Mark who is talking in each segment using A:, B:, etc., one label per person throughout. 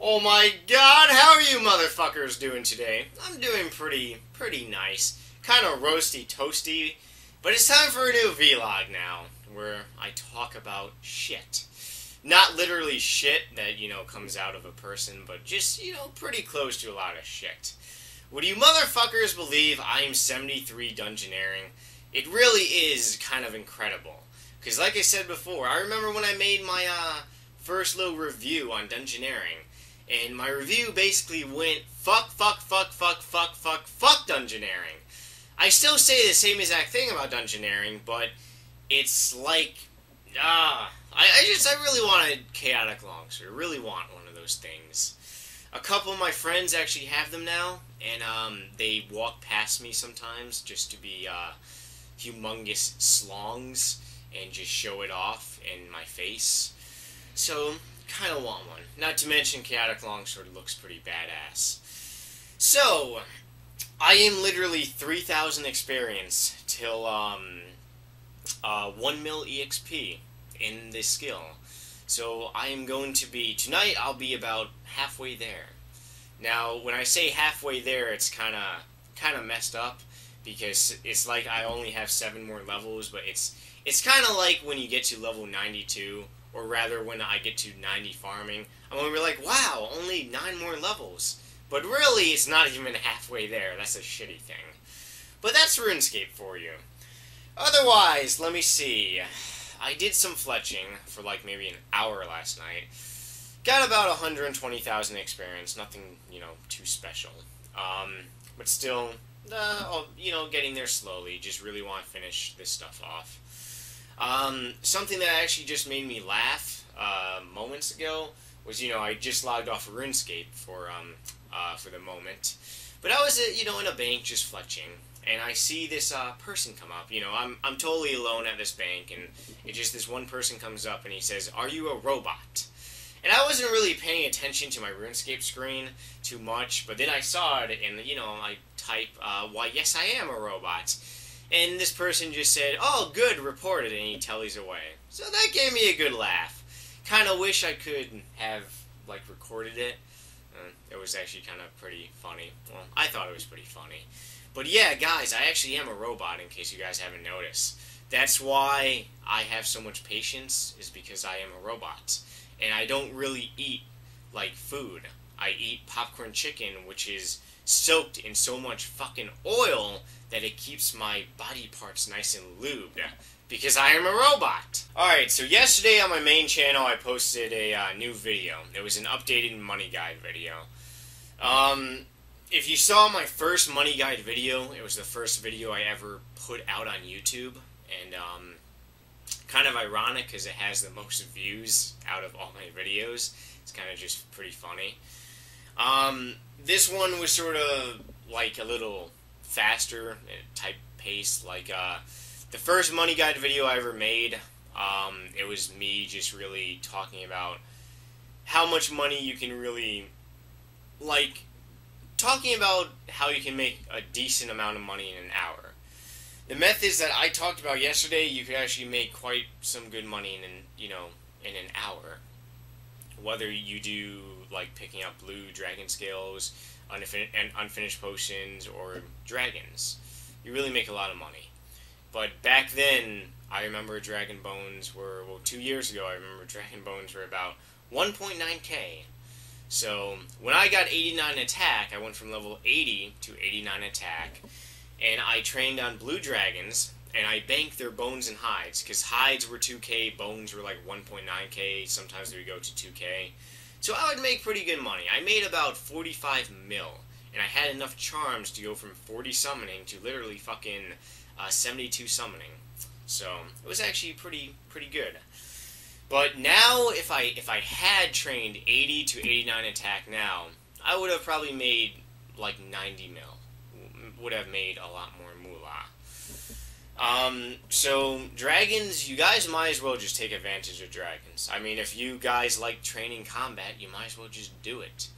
A: Oh my god, how are you motherfuckers doing today? I'm doing pretty nice. Kind of roasty toasty, but it's time for a new vlog now, where I talk about shit. Not literally shit that, comes out of a person, but just, pretty close to a lot of shit. Would you motherfuckers believe I am 73 dungeoneering? It really is kind of incredible. Because like I said before, I remember when I made my first little review on dungeoneering. And my review basically went, fuck dungeoneering. I still say the same exact thing about dungeoneering, but it's like, I really want a chaotic longsword. I really want one of those things. A couple of my friends actually have them now, and they walk past me sometimes just to be humongous slongs and just show it off in my face. So, kind of want one. Not to mention, chaotic longsword looks pretty badass. So, I am literally 3,000 experience till 1 mil EXP in this skill. So I am going to be, tonight I'll be about halfway there. Now, when I say halfway there, it's kind of messed up, because it's like I only have 7 more levels, but it's kind of like when you get to level 92, or rather when I get to 90 farming, I'm going to be like, wow, only 9 more levels. But really, it's not even halfway there. That's a shitty thing. But that's RuneScape for you. Otherwise, let me see. I did some fletching for like maybe an hour last night. Got about 120,000 experience. Nothing, too special. But still, getting there slowly. Just really want to finish this stuff off. Something that actually just made me laugh moments ago was, I just logged off of Runescape for the moment. But I was, in a bank just fletching, and I see this person come up. I'm totally alone at this bank, and it's just this one person comes up, and he says, "Are you a robot?" And I wasn't really paying attention to my RuneScape screen too much, but then I saw it, and, I type, "Why, yes, I am a robot." And this person just said, "Oh, good, reported," and he tellies away. So that gave me a good laugh. Kind of wish I could have, recorded it. It was actually kind of pretty funny. Well, I thought it was pretty funny. But yeah, guys, I actually am a robot, in case you guys haven't noticed. That's why I have so much patience, is because I am a robot. And I don't really eat, food. I eat popcorn chicken, which is soaked in so much fucking oil that it keeps my body parts nice and lubed. Because I am a robot. Alright, so yesterday on my main channel I posted a new video. It was an updated money guide video. If you saw my first money guide video, it was the first video I ever put out on YouTube. And kind of ironic because it has the most views out of all my videos. It's kind of just pretty funny. This one was sort of like a little faster type pace, the first money guide video I ever made. It was me just really talking about how much money you can really, talking about how you can make a decent amount of money in an hour. The methods that I talked about yesterday, you could actually make quite some good money in an hour. Whether you do, picking up blue dragon scales, unfinished potions, or dragons. You really make a lot of money. But back then, I remember dragon bones were, 2 years ago, I remember dragon bones were about 1.9k. So, when I got 89 attack, I went from level 80 to 89 attack, and I trained on blue dragons, and I banked their bones and hides, because hides were 2k, bones were 1.9k, sometimes they would go to 2k. So I would make pretty good money. I made about 45 mil, and I had enough charms to go from 40 summoning to literally fucking 72 summoning. So it was actually pretty good. But now, if I had trained 80 to 89 attack now, I would have probably made 90 mil. Would have made a lot more moolah. So dragons, you guys might as well just take advantage of dragons. I mean, if you guys like training combat, you might as well just do it.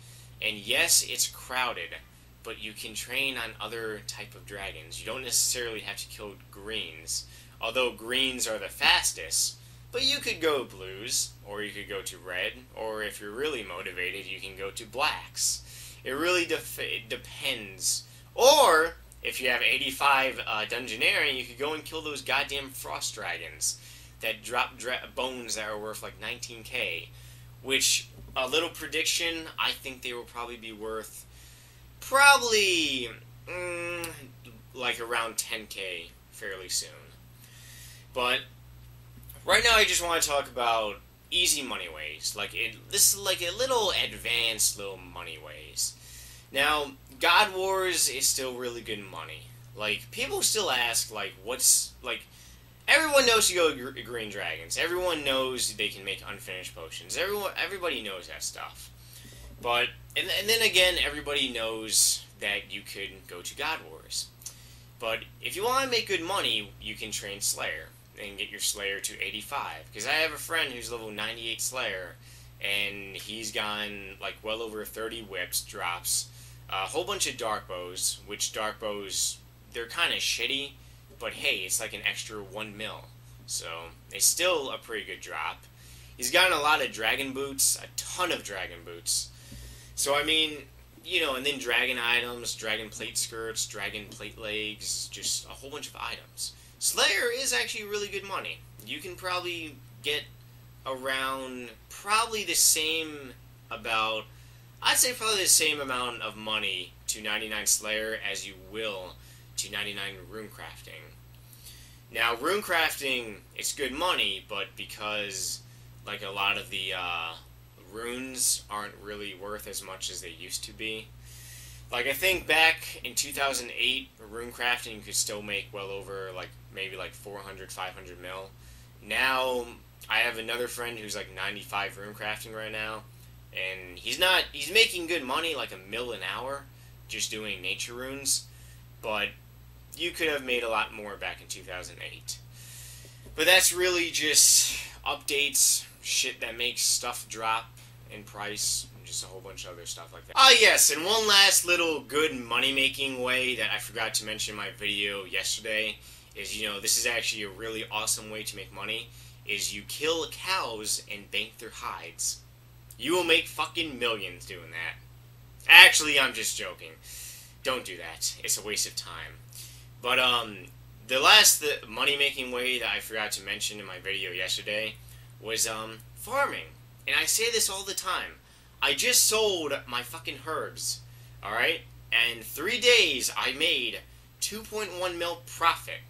A: And yes, it's crowded, but you can train on other type of dragons. You don't necessarily have to kill greens, although greens are the fastest, But you could go blues, or you could go to red, or if you're really motivated, you can go to blacks. It really depends. Or, if you have 85 Dungeoneering, you could go and kill those goddamn frost dragons that drop bones that are worth like 19k. Which, a little prediction, I think they will probably be worth probably like around 10k fairly soon. But right now I just want to talk about easy money ways. This is like a little advanced little money ways. Now, God Wars is still really good money. Like, people still ask, like, what's, like, everyone knows to go green dragons. Everyone knows they can make unfinished potions. Everybody knows that stuff. But, and then again, everybody knows that you could go to God Wars. But if you want to make good money, you can train Slayer and get your Slayer to 85. Because I have a friend who's level 98 Slayer, and he's gotten, like, well over 30 whips, drops, a whole bunch of dark bows, which dark bows, they're kind of shitty, but hey, it's like an extra 1 mil. So, it's still a pretty good drop. He's gotten a lot of dragon boots, a ton of dragon boots. So, I mean, you know, and then dragon items, dragon plate skirts, dragon plate legs, just a whole bunch of items. Slayer is actually really good money. You can probably get around probably the same about, I'd say probably the same amount of money to 99 Slayer as you will to 99 rune crafting. Now, rune crafting, it's good money, but because like a lot of the runes aren't really worth as much as they used to be. Like, I think back in 2008, rune crafting you could still make well over, like, maybe like 400, 500 mil. Now, I have another friend who's like 95 rune crafting right now, and he's making good money, like $1 mil an hour, just doing nature runes, but you could have made a lot more back in 2008. But that's really just updates, shit that makes stuff drop in price, and just a whole bunch of other stuff like that. Ah yes, and one last little good money-making way that I forgot to mention in my video yesterday is, you know, this is actually a really awesome way to make money, is you kill cows and bank their hides. You will make fucking millions doing that. Actually, I'm just joking. Don't do that. It's a waste of time. But, the last money-making way that I forgot to mention in my video yesterday was, farming. And I say this all the time. I just sold my fucking herbs, alright? And 3 days I made 2.1 mil profit.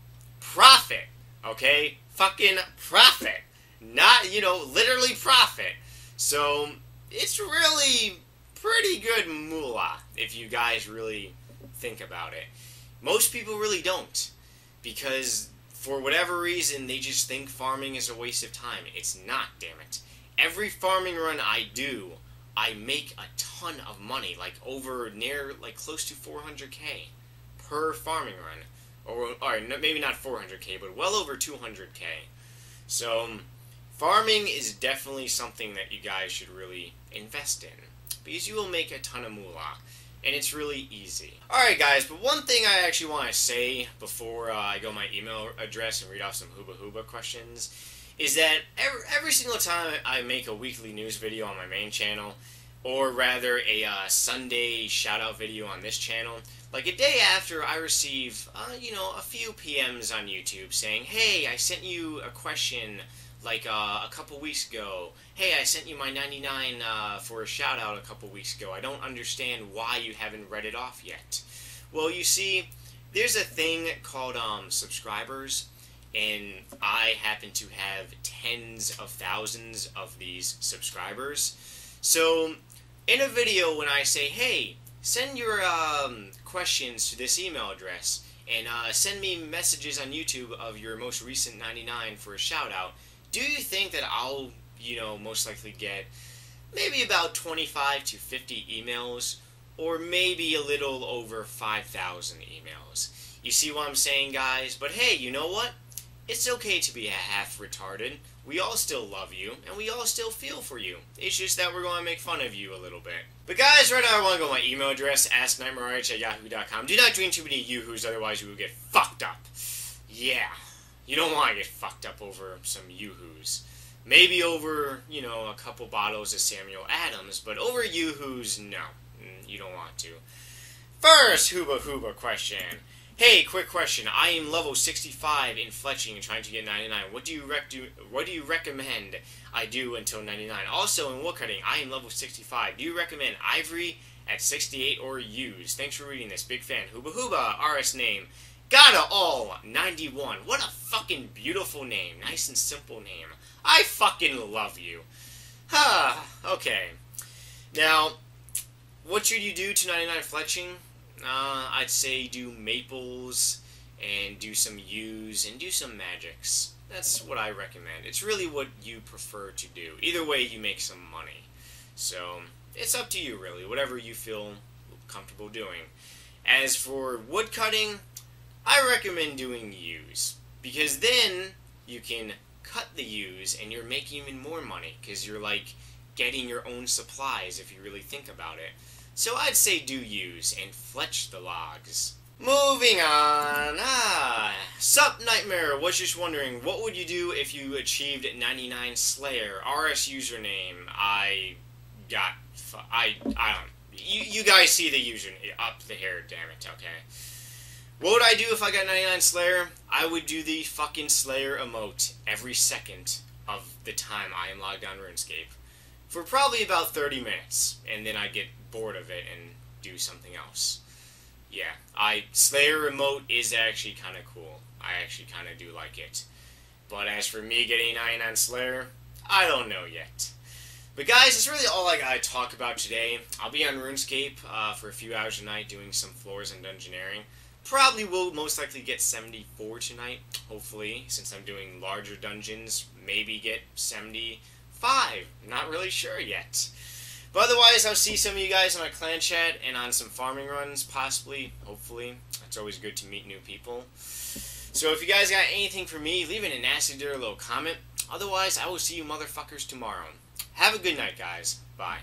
A: Profit! Okay? Fucking profit! Not, you know, literally profit. So, it's really pretty good moolah, if you guys really think about it. Most people really don't, because for whatever reason, they just think farming is a waste of time. It's not, damn it. Every farming run I do, I make a ton of money, like close to 400k per farming run. Or maybe not 400k, but well over 200k. So, farming is definitely something that you guys should really invest in, because you will make a ton of moolah, and it's really easy. Alright guys, but one thing I actually want to say before I go my email address and read off some Hooba Hooba questions, is that every single time I make a weekly news video on my main channel, or rather a Sunday shout-out video on this channel, like a day after I receive, you know, a few PMs on YouTube saying, hey, I sent you a question like a couple weeks ago. Hey, I sent you my 99 for a shout-out a couple weeks ago. I don't understand why you haven't read it off yet. Well, you see, there's a thing called subscribers, and I happen to have tens of thousands of these subscribers. So, in a video when I say, hey, send your questions to this email address, and send me messages on YouTube of your most recent 99 for a shout-out, do you think that I'll, you know, most likely get maybe about 25 to 50 emails, or maybe a little over 5,000 emails? You see what I'm saying, guys? But hey, you know what? It's okay to be half retarded. We all still love you, and we all still feel for you. It's just that we're going to make fun of you a little bit. But guys, right now I want to go my email address, asknightmarerh@yahoo.com. Do not join too many yoo-hoos, otherwise you will get fucked up. Yeah. You don't want to get fucked up over some yoo-hoos. Maybe over, you know, a couple bottles of Samuel Adams, but over Yoo-Hoo's, no. You don't want to. First Hooba Hooba question. Hey, quick question. I am level 65 in fletching and trying to get 99. What do you recommend I do until 99? Also, in woodcutting, I am level 65. Do you recommend ivory at 68 or use? Thanks for reading this. Big fan. Hooba Hooba, RS name. Gotta all 91. What a fucking beautiful name. Nice and simple name. I fucking love you. Okay. Now, what should you do to 99 fletching? I'd say do maples and do some U's and do some magics. That's what I recommend. It's really what you prefer to do. Either way, you make some money. So, it's up to you, really. Whatever you feel comfortable doing. As for wood cutting, I recommend doing U's. Because then you can cut the U's and you're making even more money. Because you're like getting your own supplies if you really think about it. So I'd say do U's and fletch the logs. Moving on. Sup Nightmare was just wondering, what would you do if you achieved 99 Slayer? RS username. I don't. You guys see the username up the hair, damn it, okay. What would I do if I got 99 Slayer? I would do the fucking Slayer emote every second of the time I am logged on RuneScape. For probably about 30 minutes, and then I get bored of it and do something else. Yeah, Slayer emote is actually kind of cool. I actually kind of do like it. But as for me getting 99 Slayer, I don't know yet. But guys, that's really all I gotta talk about today. I'll be on RuneScape for a few hours tonight doing some floors and dungeoneering. Probably will most likely get 74 tonight, hopefully, since I'm doing larger dungeons. Maybe get 75. Not really sure yet. But otherwise, I'll see some of you guys on my clan chat and on some farming runs, possibly, hopefully. It's always good to meet new people. So if you guys got anything for me, leave it in a nasty little comment. Otherwise, I will see you motherfuckers tomorrow. Have a good night, guys. Bye.